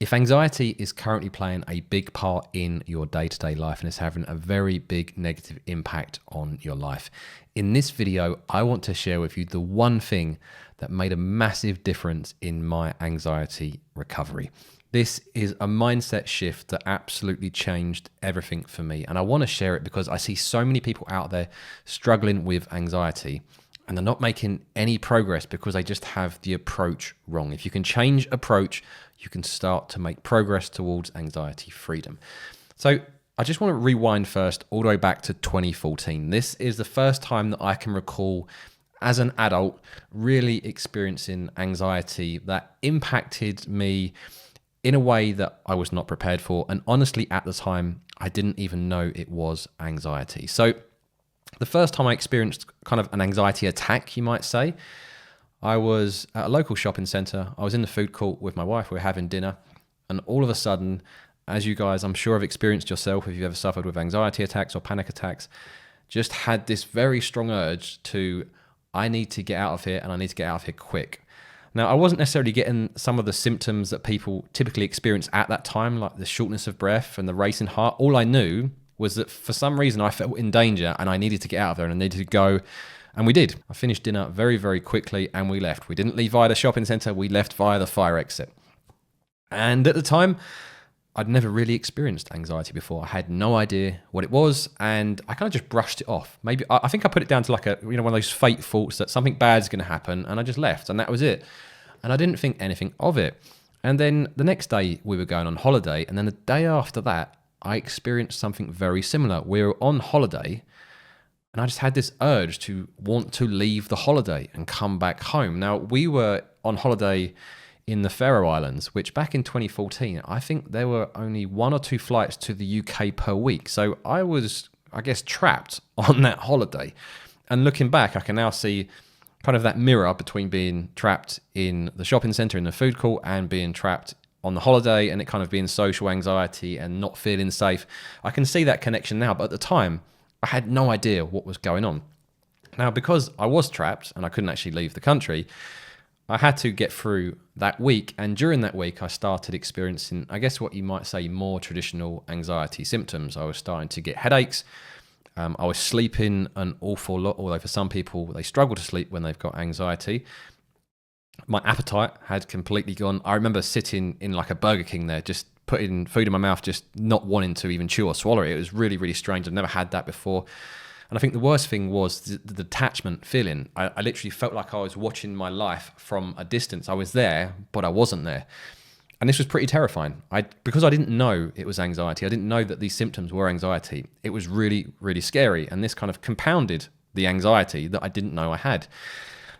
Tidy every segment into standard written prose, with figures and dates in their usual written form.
If anxiety is currently playing a big part in your day-to-day life and is having a very big negative impact on your life, in this video, I want to share with you the one thing that made a massive difference in my anxiety recovery. This is a mindset shift that absolutely changed everything for me. And I want to share it because I see so many people out there struggling with anxiety and they're not making any progress because they just have the approach wrong. If you can change approach, you can start to make progress towards anxiety freedom. So I just want to rewind first all the way back to 2014. This is the first time that I can recall as an adult really experiencing anxiety that impacted me in a way that I was not prepared for. And honestly, at the time, I didn't even know it was anxiety. So the first time I experienced kind of an anxiety attack, you might say, I was at a local shopping center. I was in the food court with my wife. We were having dinner. And all of a sudden, as you guys, I'm sure have experienced yourself if you've ever suffered with anxiety attacks or panic attacks, just had this very strong urge to, I need to get out of here and I need to get out of here quick. Now, I wasn't necessarily getting some of the symptoms that people typically experience at that time, like the shortness of breath and the racing heart. All I knew was that for some reason I felt in danger and I needed to get out of there and I needed to go. And we did. I finished dinner very, very quickly and we left. We didn't leave via the shopping center. We left via the fire exit. And at the time, I'd never really experienced anxiety before. I had no idea what it was, and I kind of just brushed it off. Maybe I think I put it down to like one of those fate thoughts that something bad is going to happen, and I just left, and that was it. And I didn't think anything of it. And then the next day we were going on holiday, and then the day after that, I experienced something very similar. We were on holiday, and I just had this urge to want to leave the holiday and come back home. Now, we were on holiday in the Faroe Islands, which back in 2014, I think there were only 1 or 2 flights to the UK per week. So I was, I guess, trapped on that holiday. And looking back, I can now see kind of that mirror between being trapped in the shopping center, in the food court, and being trapped on the holiday, and it kind of being social anxiety and not feeling safe. I can see that connection now, but at the time, I had no idea what was going on. Now, because I was trapped and I couldn't actually leave the country, I had to get through that week, and during that week I started experiencing, I guess what you might say, more traditional anxiety symptoms. I was starting to get headaches. I was sleeping an awful lot, although for some people they struggle to sleep when they've got anxiety. My appetite had completely gone. I remember sitting in like a Burger King there, just putting food in my mouth, just not wanting to even chew or swallow it. It was really, really strange. I've never had that before. And I think the worst thing was the detachment feeling. I literally felt like I was watching my life from a distance. I was there, but I wasn't there. And this was pretty terrifying. Because I didn't know it was anxiety, I didn't know that these symptoms were anxiety. It was really, really scary. And this kind of compounded the anxiety that I didn't know I had.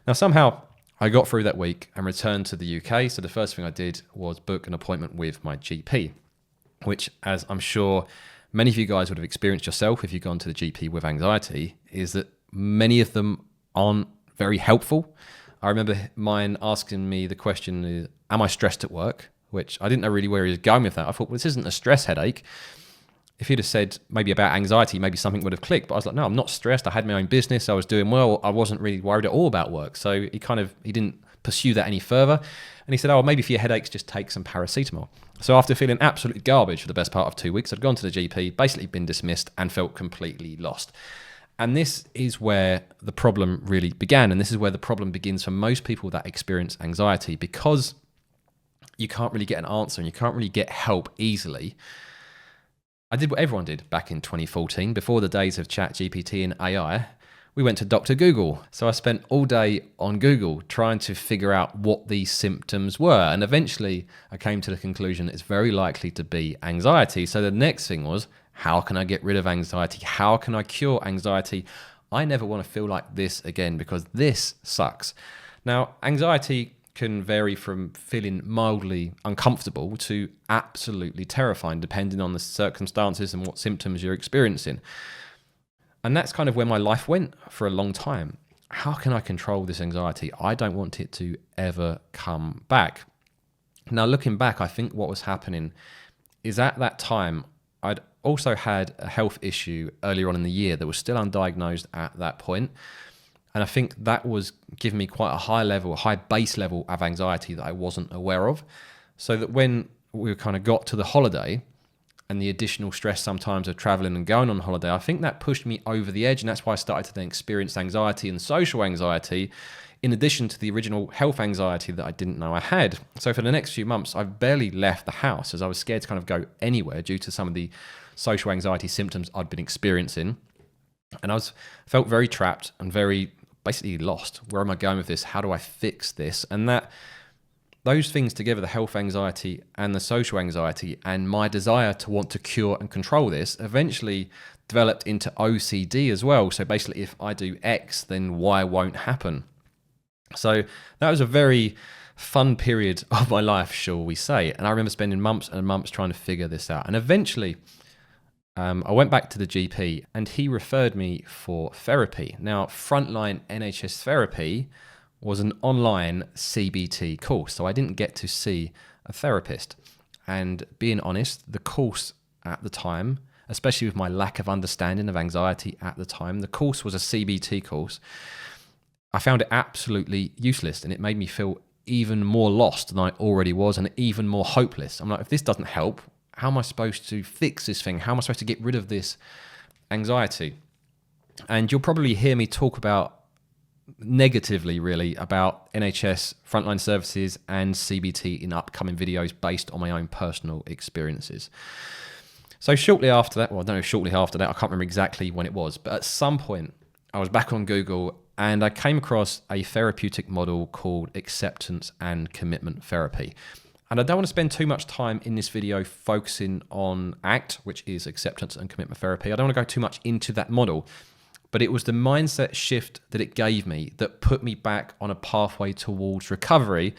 Now, somehow I got through that week and returned to the UK. So the first thing I did was book an appointment with my GP, which, as I'm sure many of you guys would have experienced yourself if you've gone to the GP with anxiety, is that many of them aren't very helpful. I remember mine asking me the question, am I stressed at work? Which I didn't know really where he was going with that. I thought, well, this isn't a stress headache. If he'd have said maybe about anxiety, maybe something would have clicked. But I was like, no, I'm not stressed. I had my own business. I was doing well. I wasn't really worried at all about work. So he didn't pursue that any further. And he said, oh, maybe for your headaches, just take some paracetamol. So after feeling absolutely garbage for the best part of 2 weeks, I'd gone to the GP, basically been dismissed, and felt completely lost. And this is where the problem really began. And this is where the problem begins for most people that experience anxiety, because you can't really get an answer and you can't really get help easily. I did what everyone did back in 2014, before the days of ChatGPT and AI. We went to Dr. Google. So I spent all day on Google trying to figure out what these symptoms were. And eventually I came to the conclusion it's very likely to be anxiety. So the next thing was, how can I get rid of anxiety? How can I cure anxiety? I never want to feel like this again because this sucks. Now, anxiety can vary from feeling mildly uncomfortable to absolutely terrifying, depending on the circumstances and what symptoms you're experiencing. And that's kind of where my life went for a long time. How can I control this anxiety? I don't want it to ever come back. Now, looking back, I think what was happening is at that time, I'd also had a health issue earlier on in the year that was still undiagnosed at that point. And I think that was giving me quite a high base level of anxiety that I wasn't aware of. So that when we kind of got to the holiday and the additional stress sometimes of traveling and going on holiday, I think that pushed me over the edge. And that's why I started to then experience anxiety and social anxiety, in addition to the original health anxiety that I didn't know I had. So for the next few months, I barely left the house as I was scared to kind of go anywhere due to some of the social anxiety symptoms I'd been experiencing. And felt very trapped and very basically lost. Where am I going with this? How do I fix this? And those things together, the health anxiety and the social anxiety, and my desire to want to cure and control this, eventually developed into OCD as well. So basically, if I do X, then Y won't happen. So that was a very fun period of my life, shall we say. And I remember spending months and months trying to figure this out. And eventually, I went back to the GP and he referred me for therapy. Now, Frontline NHS Therapy was an online CBT course, so I didn't get to see a therapist. And being honest, the course at the time, especially with my lack of understanding of anxiety at the time, the course was a CBT course. I found it absolutely useless, and it made me feel even more lost than I already was, and even more hopeless. I'm like, if this doesn't help, how am I supposed to fix this thing? How am I supposed to get rid of this anxiety? And you'll probably hear me talk about negatively really about NHS frontline services and CBT in upcoming videos based on my own personal experiences. So shortly after that, well, I don't know, shortly after that, I can't remember exactly when it was, but at some point I was back on Google and I came across a therapeutic model called acceptance and commitment therapy. And I don't want to spend too much time in this video focusing on ACT, which is acceptance and commitment therapy. I don't want to go too much into that model. But it was the mindset shift that it gave me that put me back on a pathway towards recovery,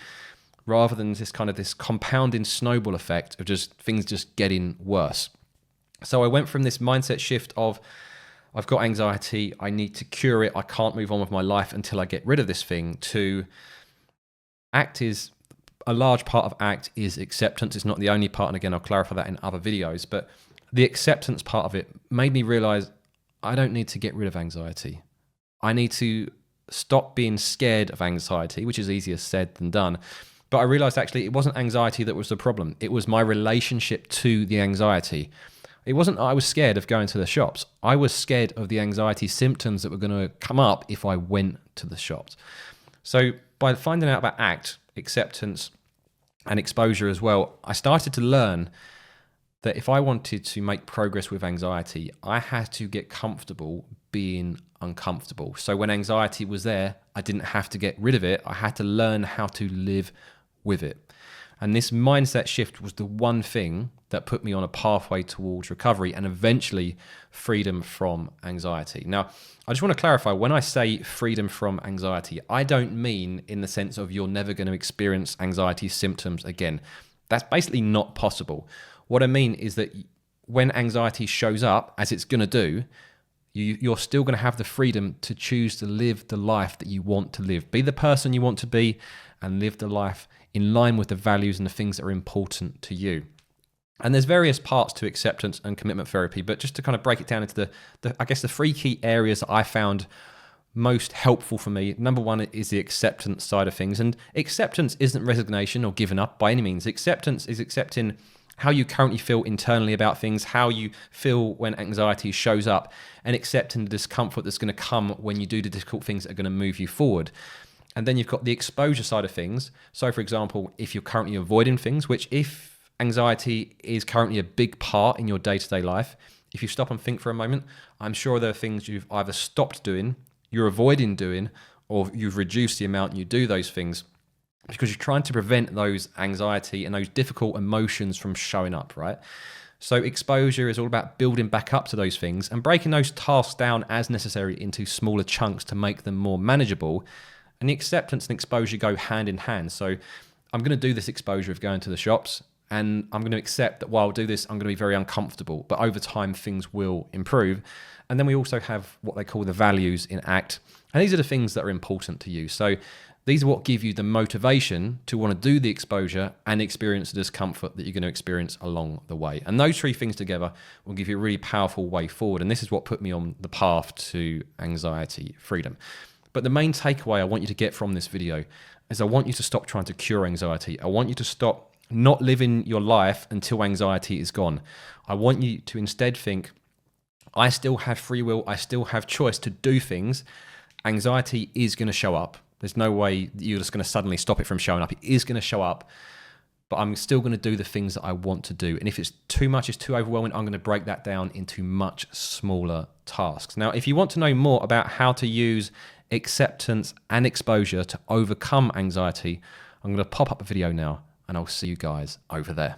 rather than this compounding snowball effect of just things just getting worse. So I went from this mindset shift of, I've got anxiety, I need to cure it, I can't move on with my life until I get rid of this thing, to a large part of ACT is acceptance. It's not the only part, and again, I'll clarify that in other videos, but the acceptance part of it made me realize I don't need to get rid of anxiety. I need to stop being scared of anxiety, which is easier said than done. But I realized actually it wasn't anxiety that was the problem. It was my relationship to the anxiety. It wasn't I was scared of going to the shops. I was scared of the anxiety symptoms that were going to come up if I went to the shops. So by finding out about ACT, acceptance, and exposure as well, I started to learn that if I wanted to make progress with anxiety, I had to get comfortable being uncomfortable. So when anxiety was there, I didn't have to get rid of it. I had to learn how to live with it. And this mindset shift was the one thing that put me on a pathway towards recovery and eventually freedom from anxiety. Now, I just want to clarify, when I say freedom from anxiety, I don't mean in the sense of you're never going to experience anxiety symptoms again. That's basically not possible. What I mean is that when anxiety shows up, as it's going to do, you're still going to have the freedom to choose to live the life that you want to live. Be the person you want to be and live the life in line with the values and the things that are important to you. And there's various parts to acceptance and commitment therapy, but just to kind of break it down into the three key areas that I found most helpful for me. Number one is the acceptance side of things. And acceptance isn't resignation or giving up by any means. Acceptance is accepting how you currently feel internally about things, how you feel when anxiety shows up, and accepting the discomfort that's going to come when you do the difficult things that are going to move you forward. And then you've got the exposure side of things. So for example, if you're currently avoiding things, which if anxiety is currently a big part in your day-to-day life, if you stop and think for a moment, I'm sure there are things you've either stopped doing, you're avoiding doing, or you've reduced the amount you do those things, because you're trying to prevent those anxiety and those difficult emotions from showing up, right? So exposure is all about building back up to those things and breaking those tasks down as necessary into smaller chunks to make them more manageable. And the acceptance and exposure go hand in hand. So I'm going to do this exposure of going to the shops, and I'm going to accept that while I do this, I'm going to be very uncomfortable, but over time things will improve. And then we also have what they call the values in ACT. And these are the things that are important to you. So these are what give you the motivation to want to do the exposure and experience the discomfort that you're going to experience along the way. And those three things together will give you a really powerful way forward. And this is what put me on the path to anxiety freedom. But the main takeaway I want you to get from this video is I want you to stop trying to cure anxiety. I want you to stop not living your life until anxiety is gone. I want you to instead think, I still have free will, I still have choice to do things. Anxiety is going to show up. There's no way you're just going to suddenly stop it from showing up. It is going to show up, but I'm still going to do the things that I want to do. And if it's too much, it's too overwhelming, I'm going to break that down into much smaller tasks. Now, if you want to know more about how to use acceptance and exposure to overcome anxiety, I'm going to pop up a video now, and I'll see you guys over there.